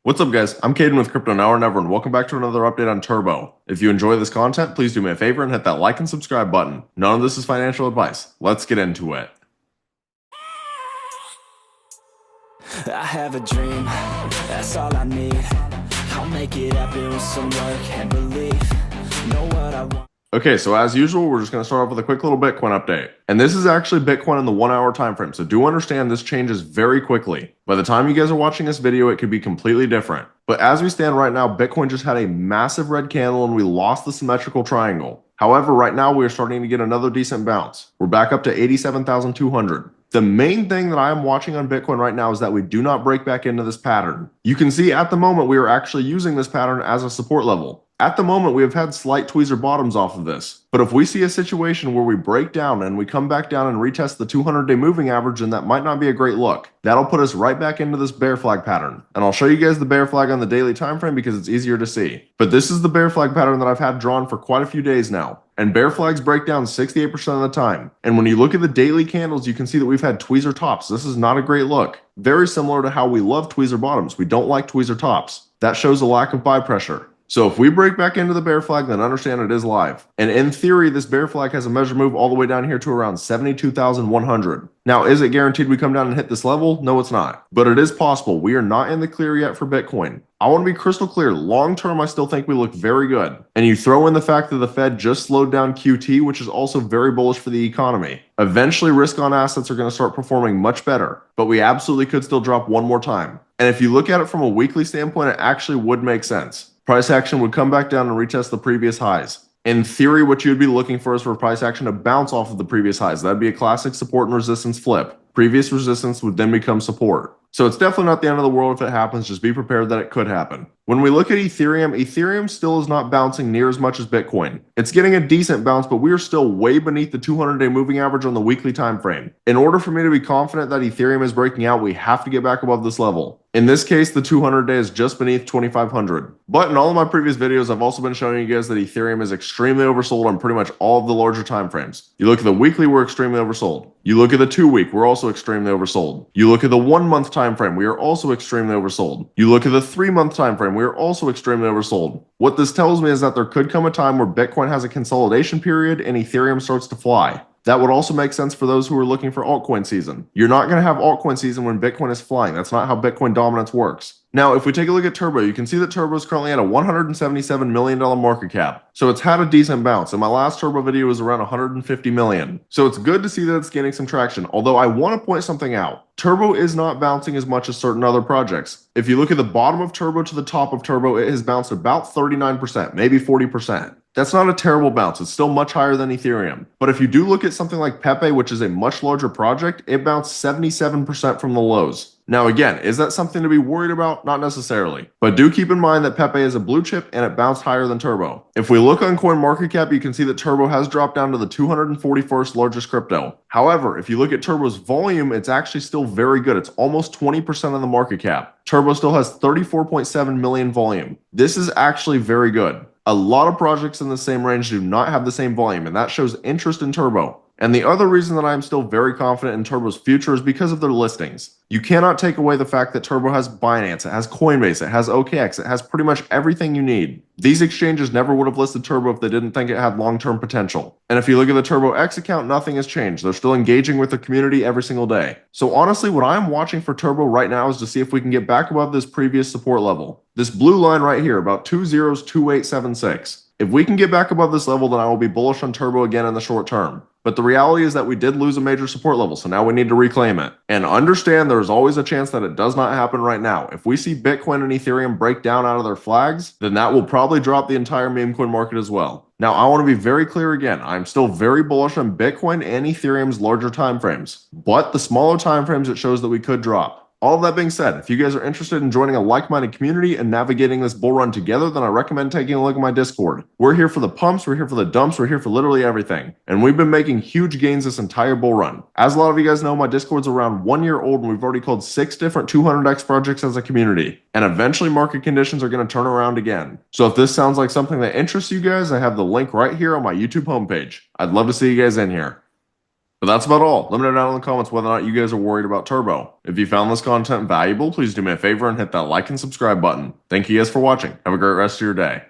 What's up guys, I'm Caden with Crypto Now or Never and welcome back to another update on Turbo. If you enjoy this content, please do me a favor and hit that like and subscribe button. None of this is financial advice. Let's get into it. I have a dream, that's all I need. I'll make it happen with some work and belief. Know what I want. Okay, so as usual, we're just going to start off with a quick little Bitcoin update. And this is actually Bitcoin in the 1 hour time frame, so do understand this changes very quickly. By the time you guys are watching this video, it could be completely different. But as we stand right now, Bitcoin just had a massive red candle and we lost the symmetrical triangle. However, right now we are starting to get another decent bounce. We're back up to 87,200. The main thing that I am watching on Bitcoin right now is that we do not break back into this pattern. You can see at the moment we are actually using this pattern as a support level. At the moment, we have had slight tweezer bottoms off of this. But if we see a situation where we break down and we come back down and retest the 200-day moving average, then that might not be a great look. That'll put us right back into this bear flag pattern. And I'll show you guys the bear flag on the daily time frame because it's easier to see. But this is the bear flag pattern that I've had drawn for quite a few days now. And bear flags break down 68% of the time. And when you look at the daily candles, you can see that we've had tweezer tops. This is not a great look. Very similar to how we love tweezer bottoms. We don't like tweezer tops. That shows a lack of buy pressure. So if we break back into the bear flag, then understand it is live. And in theory, this bear flag has a measure move all the way down here to around 72,100. Now, is it guaranteed we come down and hit this level? No, it's not. But it is possible. We are not in the clear yet for Bitcoin. I want to be crystal clear. Long term, I still think we look very good. And you throw in the fact that the Fed just slowed down QT, which is also very bullish for the economy. Eventually, risk on assets are going to start performing much better. But we absolutely could still drop one more time. And if you look at it from a weekly standpoint, it actually would make sense. Price action would come back down and retest the previous highs. In theory, what you would be looking for is for price action to bounce off of the previous highs. That'd be a classic support and resistance flip. Previous resistance would then become support. So it's definitely not the end of the world if it happens. Just be prepared that it could happen. When we look at Ethereum still is not bouncing near as much as Bitcoin. It's getting a decent bounce, but we are still way beneath the 200-day moving average on the weekly time frame. In order for me to be confident that Ethereum is breaking out, we have to get back above this level. In this case, the 200-day is just beneath 2,500. But in all of my previous videos, I've also been showing you guys that Ethereum is extremely oversold on pretty much all of the larger time frames. You look at the weekly, we're extremely oversold. You look at the 2-week, we're also extremely oversold. You look at the 1-month time frame, we are also extremely oversold. You look at the 3-month time frame, we are also extremely oversold. What this tells me is that there could come a time where Bitcoin has a consolidation period and Ethereum starts to fly. That would also make sense for those who are looking for altcoin season. You're not going to have altcoin season when Bitcoin is flying. That's not how Bitcoin dominance works. Now, if we take a look at Turbo, you can see that Turbo is currently at a $177 million market cap. So it's had a decent bounce. And my last Turbo video was around 150 million. So it's good to see that it's gaining some traction. Although I want to point something out. Turbo is not bouncing as much as certain other projects. If you look at the bottom of Turbo to the top of Turbo, it has bounced about 39%, maybe 40%. That's not a terrible bounce. It's still much higher than Ethereum. But if you do look at something like Pepe, which is a much larger project, it bounced 77% from the lows. Now again, is that something to be worried about? Not necessarily. But do keep in mind that Pepe is a blue chip and it bounced higher than Turbo. If we look on CoinMarketCap, you can see that Turbo has dropped down to the 241st largest crypto. However, if you look at Turbo's volume, it's actually still very good. It's almost 20% of the market cap. Turbo still has 34.7 million volume. This is actually very good. A lot of projects in the same range do not have the same volume, and that shows interest in Turbo. And the other reason that I am still very confident in Turbo's future is because of their listings. You cannot take away the fact that Turbo has Binance, it has Coinbase, it has OKX, it has pretty much everything you need. These exchanges never would have listed Turbo if they didn't think it had long-term potential. And if you look at the Turbo X account, nothing has changed. They're still engaging with the community every single day. So honestly, what I'm watching for Turbo right now is to see if we can get back above this previous support level. This blue line right here, about 202876. If we can get back above this level, then I will be bullish on Turbo again in the short term. But the reality is that we did lose a major support level, so now we need to reclaim it. And understand there is always a chance that it does not happen right now. If we see Bitcoin and Ethereum break down out of their flags, then that will probably drop the entire meme coin market as well. Now, I want to be very clear again. I'm still very bullish on Bitcoin and Ethereum's larger time frames. But the smaller time frames, it shows that we could drop. All of that being said, if you guys are interested in joining a like-minded community and navigating this bull run together, then I recommend taking a look at my Discord. We're here for the pumps, we're here for the dumps, we're here for literally everything. And we've been making huge gains this entire bull run. As a lot of you guys know, my Discord's around 1 year old and we've already called 6 different 200x projects as a community. And eventually market conditions are going to turn around again. So if this sounds like something that interests you guys, I have the link right here on my YouTube homepage. I'd love to see you guys in here. But that's about all. Let me know down in the comments whether or not you guys are worried about Turbo. If you found this content valuable, please do me a favor and hit that like and subscribe button. Thank you guys for watching. Have a great rest of your day.